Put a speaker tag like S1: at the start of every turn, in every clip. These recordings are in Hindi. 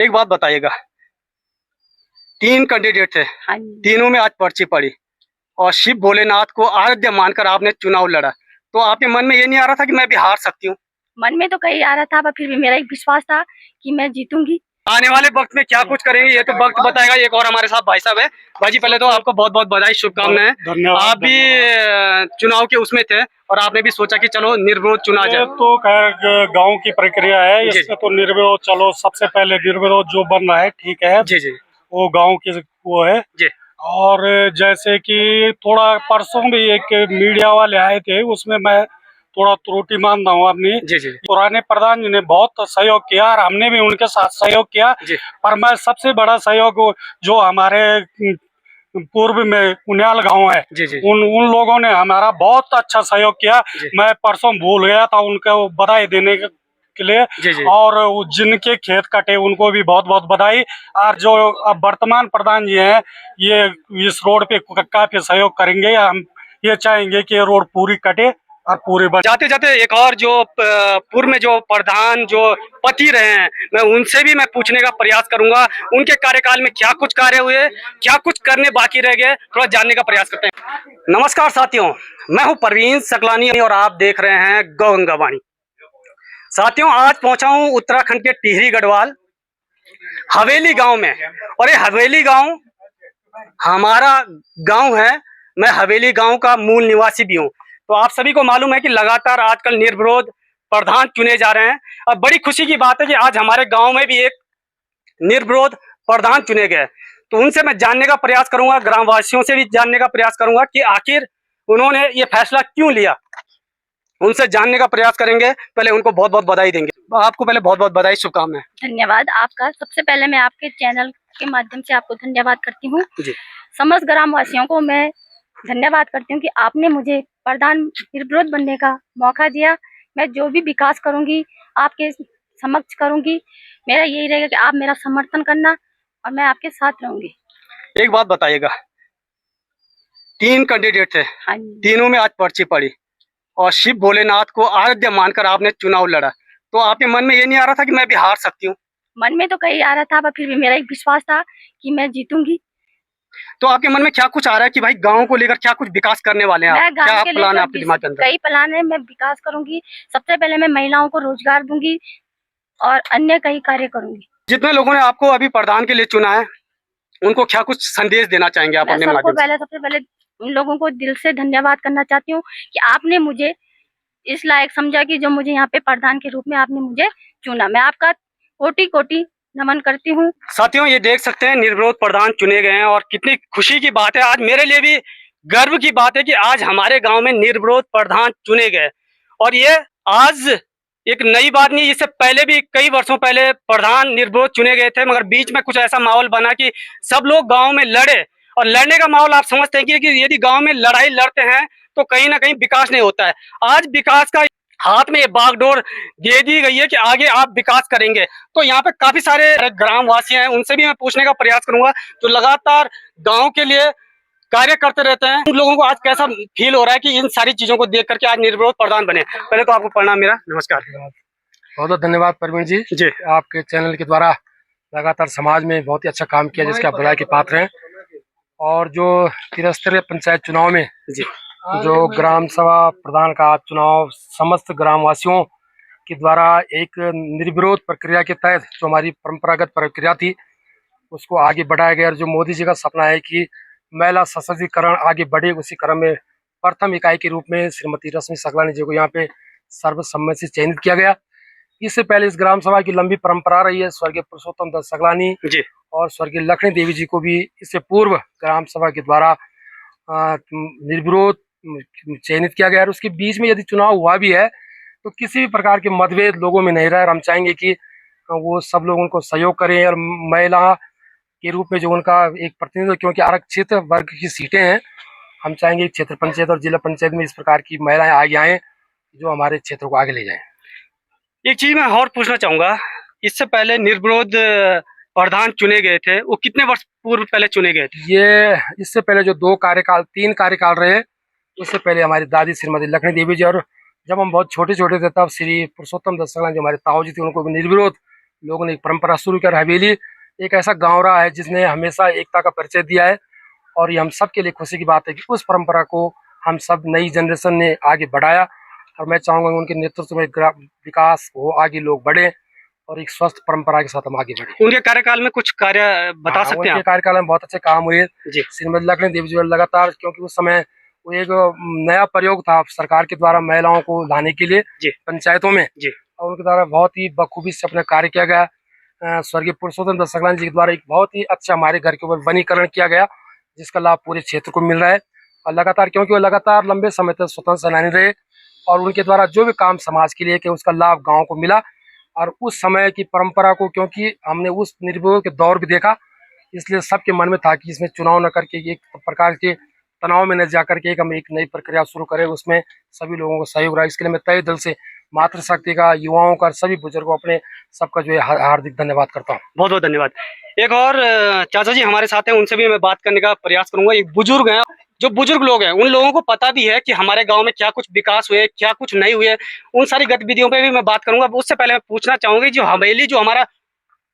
S1: एक बात बताइएगा, 3 कैंडिडेट थे,
S2: हाँ जी।
S1: तीनों में आज पर्ची पड़ी और शिव भोलेनाथ को आराध्य मानकर आपने चुनाव लड़ा, तो आपके मन में ये नहीं आ रहा था कि मैं भी हार सकती हूँ?
S2: मन में तो कहीं आ रहा था, पर फिर भी मेरा एक विश्वास था कि मैं जीतूंगी।
S1: आने वाले वक्त में क्या कुछ करेंगे ये तो वक्त बताएगा। एक और हमारे साथ भाई साहब है। भाई जी, पहले तो आपको बहुत बहुत बधाई, शुभकामनाएं।
S3: धन्यवाद।
S1: आप भी चुनाव के उसमें थे और आपने भी सोचा कि चलो निर्विरोध चुना
S3: ये
S1: जाए।
S3: तो गांव की प्रक्रिया है,
S1: जी।
S3: इससे तो निर्विरोध चलो, सबसे पहले निर्विरोध जो बन रहा है ठीक है,
S1: जी जी
S3: वो गांव की वो है।
S1: जी
S3: और जैसे कि थोड़ा परसों भी एक मीडिया वाले आए थे, उसमें मैं थोड़ा त्रुटि मानता हूँ अपनी।
S1: जी जी
S3: पुराने प्रधान जी ने बहुत सहयोग किया और हमने भी उनके साथ सहयोग किया,
S1: जी
S3: पर मैं सबसे बड़ा सहयोग जो हमारे पूर्व में उन्याल गांव है,
S1: जी जी
S3: उन लोगों ने हमारा बहुत अच्छा सहयोग किया।
S1: जी
S3: मैं परसों भूल गया था उनको बधाई देने के लिए।
S1: जी जी
S3: और जिनके खेत कटे उनको भी बहुत बहुत बधाई। और जो अब वर्तमान प्रधान जी हैं, ये इस रोड पे काफी सहयोग करेंगे। हम ये चाहेंगे कि ये रोड पूरी कटे और पूरे बन।
S1: जाते जाते एक और जो पूर्व में जो प्रधान जो पति रहे हैं, मैं उनसे भी मैं पूछने का प्रयास करूंगा उनके कार्यकाल में क्या कुछ कार्य हुए, क्या कुछ करने बाकी रह गए, थोड़ा जानने का प्रयास करते हैं। नमस्कार साथियों, मैं हूं परवीन सकलानी और आप देख रहे हैं गौ गंगा वाणी। साथियों, आज पहुंचा हूं उत्तराखंड के टिहरी गढ़वाल हवेली गांव में, और ये हवेली गांव हमारा गांव है। मैं हवेली गांव का मूल निवासी भी हूं। तो आप सभी को मालूम है कि लगातार आजकल निर्विरोध प्रधान चुने जा रहे हैं, और बड़ी खुशी की बात है कि आज हमारे गांव में भी एक निर्विरोध प्रधान चुने गए। तो उनसे मैं जानने का प्रयास करूंगा, ग्रामवासियों से भी जानने का प्रयास करूंगा कि आखिर उन्होंने ये फैसला क्यों लिया। उनसे जानने का प्रयास करेंगे। पहले उनको बहुत बहुत बधाई देंगे। आपको पहले बहुत बहुत बधाई, शुभकामनाएं।
S2: धन्यवाद आपका। सबसे पहले मैं आपके चैनल के माध्यम से आपको धन्यवाद करती हूँ।
S1: जी
S2: समस्त ग्रामवासियों को मैं धन्यवाद करती हूँ कि आपने मुझे प्रधान निर्विरोध बनने का मौका दिया। मैं जो भी विकास करूंगी आपके समक्ष करूंगी। मेरा यही रहेगा कि आप मेरा समर्थन करना और मैं आपके साथ रहूंगी।
S1: एक बात बताइएगा, 3 कैंडिडेट थे,
S2: हाँ जी।
S1: तीनों में आज पर्ची पड़ी और शिव भोलेनाथ को आराध्य मानकर आपने चुनाव लड़ा, तो आपके मन में ये नहीं आ रहा था कि मैं भी हार सकती हूँ?
S2: मन में तो कहीं आ रहा था, पर फिर भी मेरा एक विश्वास था कि मैं जीतूंगी।
S1: तो आपके मन में क्या कुछ आ रहा है कि भाई गांव को लेकर क्या कुछ विकास करने वाले हैं आप? क्या प्लान है आपके दिमाग के अंदर?
S2: कई प्लान है, मैं विकास करूंगी। सबसे पहले मैं महिलाओं को रोजगार दूंगी और अन्य कई कार्य करूंगी।
S1: जितने लोगों ने आपको अभी प्रधान के लिए चुना है, उनको क्या कुछ संदेश देना चाहेंगे आप अपने माध्यम से?
S2: सबसे पहले उन लोगों को दिल से धन्यवाद करना चाहती हूँ कि आपने मुझे इस लायक समझा कि जो मुझे यहाँ पे प्रधान के रूप में आपने मुझे चुना। मैं आपका कोटि कोटि नमन करती हूँ।
S1: साथियों, ये देख सकते हैं निर्विरोध प्रधान चुने गए हैं और कितनी खुशी की बात है। आज मेरे लिए भी गर्व की बात है कि आज हमारे गांव में निर्विरोध प्रधान चुने गए। और ये आज एक नई बात नहीं, इससे पहले भी कई वर्षों पहले प्रधान निर्विरोध चुने गए थे, मगर बीच में कुछ ऐसा माहौल बना कि सब लोग गांव में लड़े। और लड़ने का माहौल आप समझते हैं कि यदि गांव में लड़ाई लड़ते हैं तो कहीं ना कहीं विकास नहीं होता है। आज विकास का हाथ में ये बागडोर दे दी गई है कि आगे आप विकास करेंगे। तो यहाँ पे काफी सारे ग्रामवासी हैं, उनसे भी मैं पूछने का प्रयास करूंगा जो लगातार गांव के लिए कार्य करते रहते हैं। उन लोगों को आज कैसा फील हो रहा है कि इन सारी चीजों को देख करके आज निर्विरोध प्रधान बने। पहले तो आपको प्रणाम, मेरा नमस्कार।
S4: बहुत बहुत धन्यवाद परवीन जी। आपके चैनल के द्वारा लगातार समाज में बहुत ही अच्छा काम किया, जिसके आप बधाई के पात्र हैं। और जो त्रिस्तरीय पंचायत चुनाव में जो ग्राम सभा प्रधान का चुनाव समस्त ग्रामवासियों के द्वारा एक निर्विरोध प्रक्रिया के तहत जो हमारी परंपरागत प्रक्रिया थी उसको आगे बढ़ाया गया। और जो मोदी जी का सपना है कि महिला सशक्तिकरण आगे बढ़े, उसी क्रम में प्रथम इकाई के रूप में श्रीमती रश्मि सकलानी जी को यहाँ पे सर्वसम्मति से चयनित किया गया। इससे पहले इस ग्राम सभा की लंबी परंपरा रही है। स्वर्गीय पुरुषोत्तम दत्त सकलानी और स्वर्गीय लक्ष्मी देवी जी को भी इससे पूर्व ग्राम सभा के द्वारा निर्विरोध चयनित किया गया। और उसके बीच में यदि चुनाव हुआ भी है तो किसी भी प्रकार के मतभेद लोगों में नहीं रहा। हम चाहेंगे कि वो सब लोग उनको सहयोग करें और महिला के रूप में जो उनका एक प्रतिनिधित्व, क्योंकि आरक्षित वर्ग की सीटें हैं, हम चाहेंगे क्षेत्र पंचायत और जिला पंचायत में इस प्रकार की महिलाएं आगे आएं जो हमारे क्षेत्र को आगे ले जाएं।
S1: एक चीज मैं और पूछना चाहूंगा, इससे पहले निर्विरोध प्रधान चुने गए थे, वो कितने वर्ष पूर्व पहले चुने गए थे?
S4: ये इससे पहले जो 3 कार्यकाल रहे, उससे पहले हमारी दादी श्रीमती लक्ष्मी देवी जी, और जब हम बहुत छोटे छोटे थे तब श्री पुरुषोत्तम दत्त सकलानी जो हमारे ताऊ जी थे उनको भी निर्विरोध लोगों ने एक परंपरा शुरू कर। हवेली एक ऐसा गांव रहा है जिसने हमेशा एकता का परिचय दिया है, और ये हम सब के लिए खुशी की बात है कि उस परंपरा को हम सब नई जनरेशन ने आगे बढ़ाया। और मैं चाहूँगा उनके नेतृत्व में विकास हो, आगे लोग बढ़े और एक स्वस्थ परंपरा के साथ हम आगे बढ़े।
S1: उनके कार्यकाल में कुछ कार्य बता सकते हैं
S4: उनके
S1: आप?
S4: कार्यकाल में बहुत अच्छे काम हुए
S1: जी
S4: श्रीमती लखनी देवी जी लगातार, क्योंकि उस समय वो एक नया प्रयोग था सरकार के द्वारा महिलाओं को लाने के लिए
S1: जी
S4: पंचायतों में,
S1: जी
S4: और उनके द्वारा बहुत ही बखूबी से अपना कार्य किया गया। स्वर्गीय पुरुषोत्तम दास सकलानी जी के द्वारा एक बहुत ही अच्छा हमारे घर के ऊपर वनीकरण किया गया, जिसका लाभ पूरे क्षेत्र को मिल रहा है। और लगातार, क्योंकि वो लगातार लंबे समय तक स्वतंत्र सेनानी रहे, और उनके द्वारा जो भी काम समाज के लिए कि उसका लाभ गाँव को मिला। और उस समय की परंपरा को, क्योंकि हमने उस निर्विरोध के दौर भी देखा, इसलिए सबके मन में था कि इसमें चुनाव न करके एक प्रकार के तनाव में न जाकर के हम एक नई प्रक्रिया शुरू करें, उसमें सभी लोगों को सहयोग रहा। इसके लिए मैं तहे दिल से मातृशक्ति का, युवाओं का, सभी बुजुर्गों अपने सबका जो है हार्दिक धन्यवाद करता हूँ।
S1: बहुत बहुत धन्यवाद। एक और चाचा जी हमारे साथ हैं, उनसे भी मैं बात करने का प्रयास करूंगा। एक बुजुर्ग हैं, जो बुजुर्ग लोग हैं, उन लोगों को पता भी है कि हमारे गांव में क्या कुछ विकास हुए, क्या कुछ नहीं हुए। उन सारी गतिविधियों पे भी मैं बात करूंगा। उससे पहले मैं पूछना चाहूंगी, जो हवेली, जो हमारा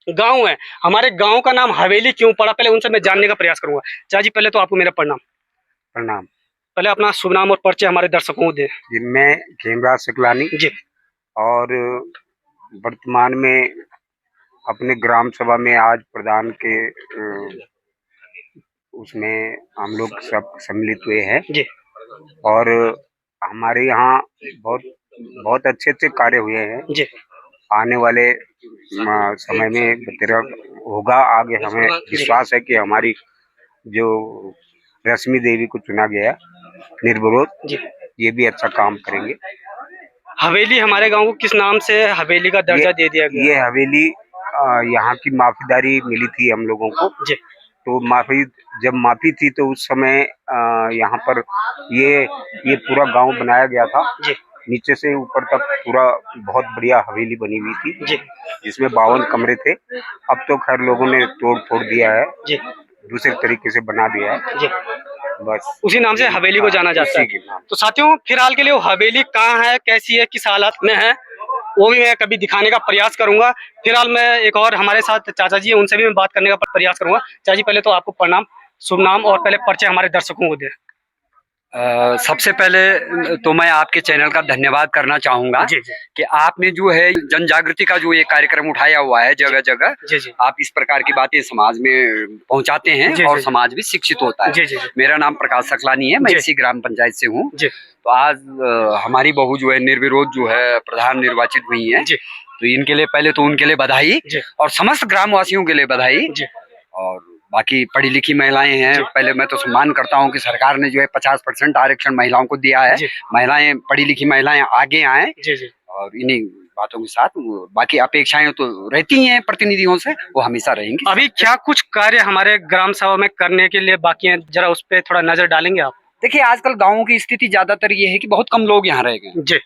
S1: गांव है, हमारे गांव का नाम हवेली क्यों पड़ा, पहले उनसे मैं जानने का प्रयास करूंगा। चाचा जी पहले तो आपको मेरा प्रणाम।
S5: प्रणाम।
S1: पहले अपना शुभ नाम और परिचय हमारे दर्शकों को दें।
S5: जिनमें खेमराज सकलानी
S1: जी
S5: और वर्तमान में अपने ग्राम सभा में आज प्रधान के उसमें हम लोग सब सम्मिलित हुए हैं।
S1: जी
S5: और हमारे यहाँ बहुत बहुत अच्छे अच्छे कार्य हुए हैं।
S1: जी
S5: आने वाले समय में तेरा होगा आगे। हमें विश्वास है कि हमारी जो रश्मि देवी को चुना गया निर्विरोध,
S1: जी।
S5: ये भी अच्छा काम करेंगे।
S1: हवेली हमारे गांव को किस नाम से हवेली का दर्जा दे दिया गया?
S5: ये हवेली यहाँ की माफीदारी मिली थी हम लोगों को।
S1: जी
S5: तो जब माफी थी तो उस समय यहाँ पर ये पूरा गांव बनाया गया था।
S1: जी
S5: नीचे से ऊपर तक पूरा बहुत बढ़िया हवेली बनी हुई थी,
S1: जी
S5: जिसमें 52 कमरे थे। अब तो खैर लोगों ने तोड़ फोड़ दिया है,
S1: जी
S5: दूसरे तरीके से बना दिया है।
S1: जी।
S5: बस
S1: उसी नाम से हवेली को जाना जाता है।
S5: उसी के नाम।
S1: तो साथियों, फिलहाल के लिए वो हवेली कहाँ है, कैसी है, किस हालत में है, वो भी मैं कभी दिखाने का प्रयास करूंगा। फिलहाल मैं एक और हमारे साथ चाचा जी है, उनसे भी मैं बात करने का प्रयास करूंगा। चाचा जी पहले तो आपको प्रणाम, शुभ नाम और पहले परिचय हमारे दर्शकों को दे।
S6: सबसे पहले तो मैं आपके चैनल का धन्यवाद करना चाहूंगा
S1: जी जी
S6: कि आपने जो है जन जागृति का जो ये कार्यक्रम उठाया हुआ है जगह जगह,
S1: जी जी
S6: आप इस प्रकार की बातें समाज में पहुंचाते हैं
S1: जी,
S6: और
S1: जी,
S6: समाज भी शिक्षित होता है।
S1: जी जी जी
S6: मेरा नाम प्रकाश सकलानी है, मैं
S1: जी।
S6: इसी ग्राम पंचायत से हूँ।
S1: जी
S6: तो आज हमारी बहू जो है निर्विरोध जो है प्रधान निर्वाचित हुई है,
S1: जी
S6: तो इनके लिए पहले तो उनके लिए बधाई
S1: जी
S6: और समस्त ग्रामवासियों के लिए बधाई।
S1: जी
S6: और बाकी पढ़ी लिखी महिलाएं हैं, पहले मैं तो सम्मान करता हूं कि सरकार ने जो है 50% आरक्षण महिलाओं को दिया है। महिलाएं, पढ़ी लिखी महिलाएं आगे आए
S1: जी जी।
S6: और इन्हीं बातों के साथ बाकी अपेक्षाएं तो रहती हैं प्रतिनिधियों से, वो हमेशा रहेंगी।
S1: अभी क्या कुछ कार्य हमारे ग्राम सभा में करने के लिए बाकी है, जरा उस पर थोड़ा नजर डालेंगे आप?
S6: देखिए, आजकल गाँवों की स्थिति ज्यादातर ये है कि बहुत कम लोग यहाँ रह गए।
S1: जी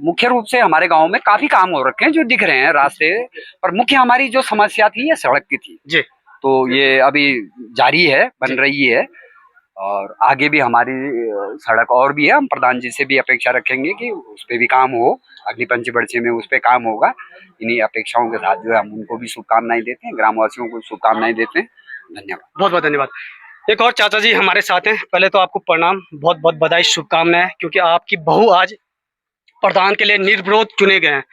S6: मुख्य रूप से हमारे गांव में काफी काम हो रखे हैं जो दिख रहे हैं रास्ते पर। मुख्य हमारी जो समस्या थी ये सड़क की थी,
S1: जी
S6: तो ये अभी जारी है, बन रही है और आगे भी हमारी सड़क और भी है। हम प्रधान जी से भी अपेक्षा रखेंगे कि उस पर भी काम हो, अगली पंचवर्षीय में उस पर काम होगा। इन्हीं अपेक्षाओं के साथ जो है हम उनको भी शुभकामनाएं देते हैं, ग्रामवासियों को शुभकामनाएं देते हैं। धन्यवाद,
S1: बहुत बहुत धन्यवाद। एक और चाचा जी हमारे साथ हैं, पहले तो आपको प्रणाम, बहुत बहुत बधाई, शुभकामनाएं, क्योंकि आपकी बहू आज प्रधान के लिए निर्विरोध चुने गए हैं।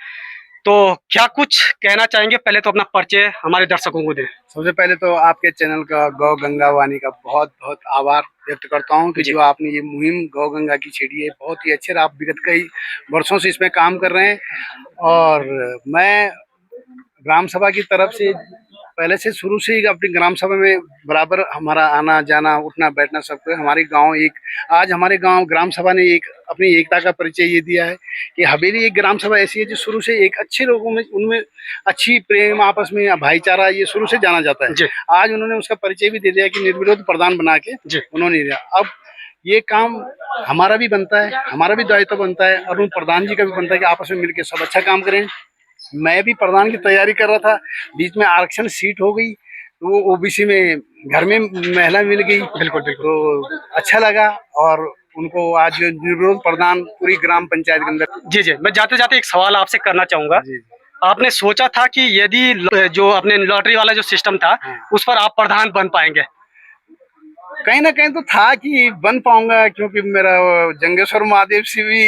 S1: तो क्या कुछ कहना चाहेंगे? पहले तो अपना परिचय हमारे दर्शकों को दें।
S7: सबसे पहले तो आपके चैनल का गौ गंगा वाणी का बहुत बहुत आभार व्यक्त करता हूं कि जो आपने ये मुहिम गौ गंगा की छेड़ी है, बहुत ही अच्छे। आप विगत कई वर्षों से इसमें काम कर रहे हैं और मैं ग्राम सभा की तरफ से पहले से शुरू से ही अपनी ग्राम सभा में बराबर हमारा आना जाना, उठना बैठना सब कुछ। हमारे गांव आज हमारे गांव ग्राम सभा ने एक अपनी एकता का परिचय ये दिया है कि हवेली एक ग्राम सभा ऐसी है जो शुरू से एक अच्छे लोगों में, उनमें अच्छी प्रेम, आपस में भाईचारा, ये शुरू से जाना जाता है। आज उन्होंने उसका परिचय भी दे दिया कि निर्विरोध प्रधान बना के उन्होंने दिया। अब ये काम हमारा भी बनता है, हमारा भी दायित्व बनता है और उन प्रधान जी का भी बनता है कि आपस में मिलकर सब अच्छा काम करें। मैं भी प्रधान की तैयारी कर रहा था, बीच में आरक्षण सीट हो गई तो वो ओबीसी में घर में महिला मिल गई। बिल्कुल बिल्कुल, तो अच्छा लगा और उनको आज निर्विरोध प्रधान पूरी ग्राम पंचायत के अंदर।
S1: जी जी, मैं जाते जाते एक सवाल आपसे करना चाहूंगा। आपने सोचा था कि यदि जो अपने लॉटरी वाला जो सिस्टम था उस पर आप प्रधान बन पाएंगे?
S7: कहीं ना कहीं तो था कि बन पाऊंगा, क्योंकि मेरा जंगेश्वर महादेव से भी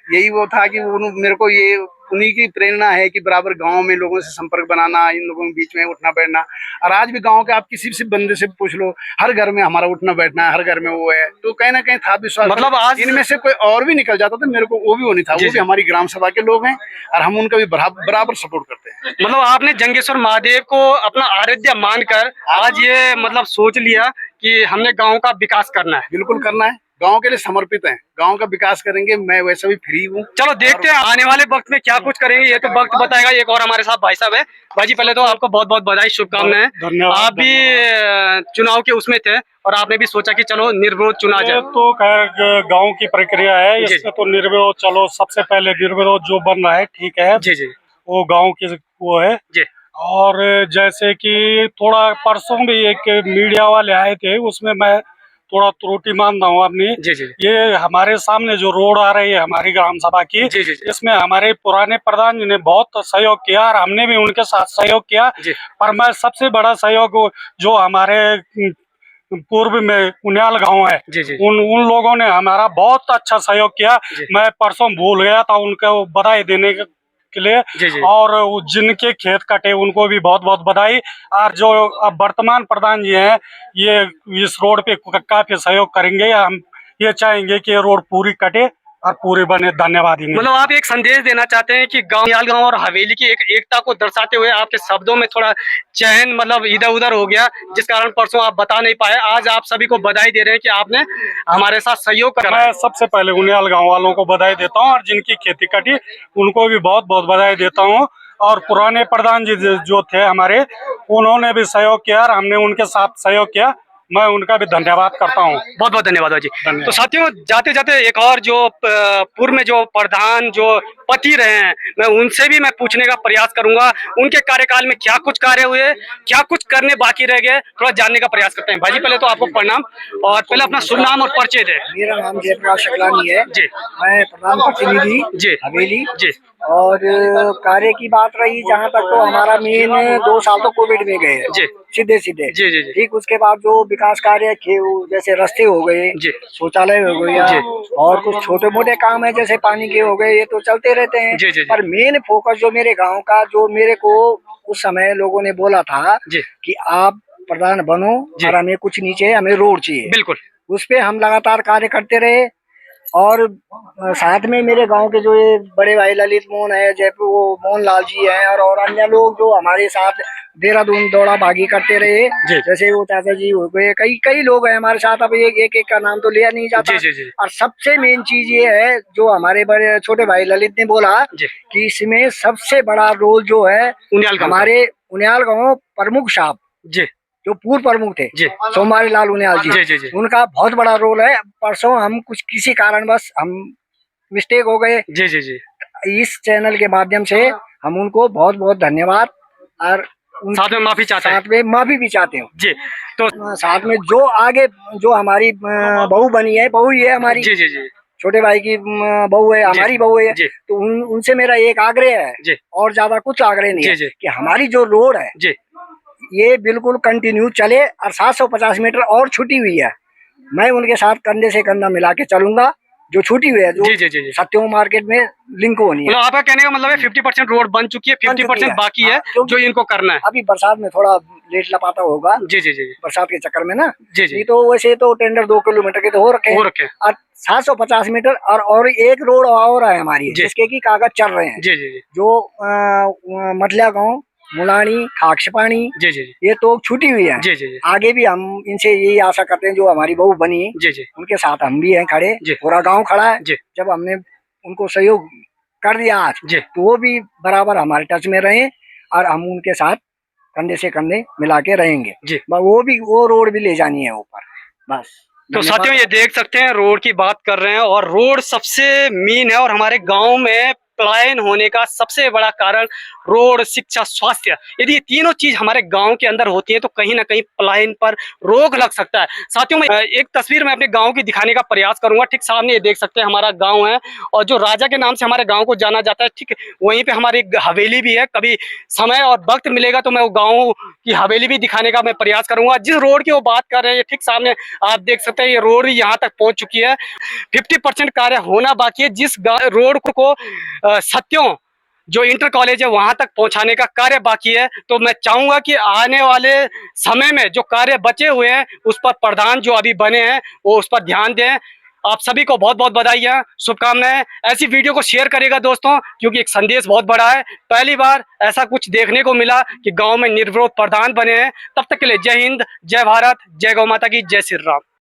S7: यही वो था कि मेरे को ये उन्हीं की प्रेरणा है कि बराबर गांव में लोगों से संपर्क बनाना, इन लोगों के बीच में उठना बैठना। और आज भी गांव के आप किसी से बंदे से पूछ लो, हर घर में हमारा उठना बैठना है, हर घर में वो है। तो कहीं ना कहीं था विश्वास।
S1: मतलब आज
S7: इनमें से कोई और भी निकल जाता तो मेरे को वो भी नहीं था। वो भी हमारी ग्राम सभा के लोग हैं और हम उनका भी बराबर सपोर्ट करते हैं।
S1: मतलब आपने जंगेश्वर महादेव को अपना आराध्य मानकर आज ये मतलब सोच लिया कि हमने गांव का विकास करना है।
S7: बिल्कुल करना है, गांव के लिए समर्पित हैं, गांव का विकास करेंगे। मैं वैसे भी फ्री हूँ।
S1: चलो देखते हैं आने वाले वक्त में क्या कुछ करेंगे, ये तो वक्त बताएगा। एक और हमारे साथ भाई साहब है। भाई जी पहले तो आपको बहुत बहुत बधाई, शुभकामनाएं।
S3: धन्यवाद।
S1: आप भी चुनाव के उसमें थे और आपने भी सोचा कि चलो निर्विरोध चुना
S3: ये
S1: जाए।
S3: तो खैर गांव की प्रक्रिया है, इसमें तो निर्विरोध, चलो सबसे पहले निर्विरोध जो बन रहा है ठीक है,
S1: जी जी
S3: वो गांव की वो है
S1: जी
S3: और जैसे कि थोड़ा परसों भी एक मीडिया वाले आए थे, उसमें मैं थोड़ा त्रुटि मानता हूँ अपनी।
S1: जी जी
S3: ये हमारे सामने जो रोड आ रही है हमारी ग्राम सभा की,
S1: जी जी
S3: इसमें हमारे पुराने प्रधान जी ने बहुत सहयोग किया और हमने भी उनके साथ सहयोग किया।
S1: जी
S3: पर मैं सबसे बड़ा सहयोग जो हमारे पूर्व में उन्याल गांव है,
S1: जी जी
S3: उन लोगों ने हमारा बहुत अच्छा सहयोग किया।
S1: जी।
S3: मैं परसों भूल गया था उनको बधाई देने के लिए।
S1: जी जी
S3: और जिनके खेत कटे उनको भी बहुत बहुत बधाई। और जो अब वर्तमान प्रधान जी हैं, ये इस रोड पे काफी सहयोग करेंगे। हम ये चाहेंगे कि ये रोड पूरी कटे और पूरी बने। धन्यवाद।
S1: मतलब आप एक संदेश देना चाहते हैं कि गांव और हवेली की एक एकता को दर्शाते हुए आपके शब्दों में थोड़ा चयन मतलब इधर उधर हो गया, जिस कारण परसों आप बता नहीं पाए। आज आप सभी को बधाई दे रहे हैं कि आपने हमारे साथ सहयोग करा।
S3: मैं सबसे पहले उन्याल गांव वालों को बधाई देता हूं और जिनकी खेती कटी उनको भी बहुत बहुत बधाई देता हूं। और पुराने प्रधान जी जो थे हमारे, उन्होंने भी सहयोग किया और हमने उनके साथ सहयोग किया। मैं उनका भी धन्यवाद करता हूं।
S1: बहुत बहुत धन्यवाद जी।
S3: धन्यवाद।
S1: तो साथियों, जाते जाते एक और जो पूर्व में जो प्रधान जो पति रहे हैं, मैं उनसे भी मैं पूछने का प्रयास करूंगा उनके कार्यकाल में क्या कुछ कार्य हुए, क्या कुछ करने बाकी रह गए, थोड़ा जानने का प्रयास करते हैं। भाई जी पहले तो आपको प्रणाम और पहले अपना शुभ नाम और परिचय दे।
S7: मेरा नाम जयप्रकाश शुक्लानी है
S1: जी
S7: मैं प्रधान प्रतिनिधि
S1: जी
S7: हवेली।
S1: जी
S7: और कार्य की बात रही जहाँ तक, तो हमारा मेन 2 साल तो कोविड में गए
S1: जी
S7: सीधे सीधे।
S1: जी जी जी
S7: ठीक, उसके बाद जो विकास कार्य थे जैसे रास्ते हो गए,
S1: जी
S7: शौचालय हो गया
S1: जी
S7: और कुछ छोटे मोटे काम है जैसे पानी के हो गए, ये तो चलते रहते हैं।
S1: जी जी जी
S7: पर मेन फोकस जो मेरे गांव का, जो मेरे को उस समय लोगों ने बोला था
S1: जी
S7: कि आप प्रधान बनो
S1: जी।
S7: और हमें कुछ नहीं चाहिए, हमें रोड चाहिए।
S1: बिल्कुल।
S7: उस पे हम लगातार कार्य करते रहे। और साथ में मेरे गांव के जो ये बड़े भाई ललित मोहन है, जयपुर वो मोहन लाल जी हैं, और अन्य लोग जो हमारे साथ देहरादून दौड़ा भागी करते रहे, जैसे वो चाचा जी हो गए, कई लोग हैं हमारे साथ। अब एक का नाम तो लिया नहीं जाता।
S1: जी जी जी।
S7: और सबसे मेन चीज ये है जो हमारे बड़े छोटे भाई ललित ने बोला कि इसमें सबसे बड़ा रोल जो है
S1: उन्याल गांव
S7: हमारे उन्याल गांव प्रमुख साहब
S1: जी
S7: जो पूर्व प्रमुख थे
S1: जी
S7: सोमवारी लाल उनियाल
S1: जी जी जी
S7: उनका बहुत बड़ा रोल है। परसों हम कुछ किसी कारणवश हम मिस्टेक हो गए,
S1: जी जी जी।
S7: इस चैनल के माध्यम से हम उनको बहुत बहुत धन्यवाद और
S1: साथ में माफी चाहते हैं।
S7: साथ में माफी भी चाहते हूँ
S1: जी। तो
S7: साथ में जो आगे जो हमारी बहू बनी है, बहू ही है हमारी,
S1: जी जी जी
S7: छोटे भाई की बहू है, हमारी बहू है।
S1: जी
S7: तो उनसे मेरा एक आग्रह है
S1: जी
S7: और ज्यादा कुछ आग्रह नहीं
S1: जी
S7: है
S1: जी
S7: कि हमारी जो रोड है
S1: जी
S7: ये बिल्कुल कंटिन्यू चले और 750 मीटर और छुटी हुई है। मैं उनके साथ कंधे से कंधा मिला के चलूंगा। जो छुटी हुई है, जो
S1: जी जी जी जी।
S7: सत्यम मार्केट में लिंक होनी है।
S1: मतलब आपका कहने का मतलब है 50% रोड बन चुकी है, 50% बाकी है जो इनको करना है।
S7: अभी बरसात में थोड़ा लेट लपाता होगा,
S1: जी जी जी
S7: बरसात के चक्कर में ना।
S1: जी जी।
S7: नहीं तो वैसे तो टेंडर 2 किलोमीटर के तो हो रखे हैं। और 750 मीटर और एक रोड और है हमारी जिसके की कागज चल रहे हैं।
S1: जी जी जी।
S7: जो मटलिया गाँव, मुलानी, खाक्षपानी,
S1: जी जी
S7: ये तो छुटी हुई है।
S1: जी जी जी।
S7: आगे भी हम इनसे यही आशा करते हैं, जो हमारी बहू बनी
S1: जी जी
S7: उनके साथ हम भी हैं खड़े, पूरा गांव खड़ा है। जब हमने उनको सहयोग कर दिया आज, तो वो भी बराबर हमारे टच में रहे और हम उनके साथ कंधे से कंधे मिला के रहेंगे। वो रोड भी ले जानी है ऊपर बस।
S1: तो साथियों, ये देख सकते हैं रोड की बात कर रहे हैं और रोड सबसे मेन है और हमारे गांव में पलायन होने का सबसे बड़ा कारण रोड, शिक्षा, स्वास्थ्य, यदि ये तीनों चीज हमारे गांव के अंदर होती है तो कहीं ना कहीं पलायन पर रोक लग सकता है। साथियों में एक तस्वीर मैं अपने गांव की दिखाने का प्रयास करूंगा। ठीक सामने ये देख सकते हैं हमारा गांव है और जो राजा के नाम से हमारे गांव को जाना जाता है, ठीक वहीं पे हमारी एक हवेली भी है। कभी समय और वक्त मिलेगा तो मैं वो गाँव की हवेली भी दिखाने का मैं प्रयास करूंगा। जिस रोड की वो बात कर रहे हैं ठीक सामने आप देख सकते हैं, ये रोड यहाँ तक पहुंच चुकी है। 50% कार्य होना बाकी है। जिस रोड को सत्यों जो इंटर कॉलेज है वहां तक पहुंचाने का कार्य बाकी है, तो मैं चाहूंगा कि आने वाले समय में जो कार्य बचे हुए हैं उस पर प्रधान जो अभी बने हैं वो उस पर ध्यान दें। आप सभी को बहुत बहुत बधाई, शुभकामनाएं। ऐसी वीडियो को शेयर करेगा दोस्तों, क्योंकि एक संदेश बहुत बड़ा है। पहली बार ऐसा कुछ देखने को मिला कि गांव में निर्विरोध प्रधान बने हैं। तब तक के लिए जय हिंद, जय भारत, जय गौ माता की, जय श्री राम।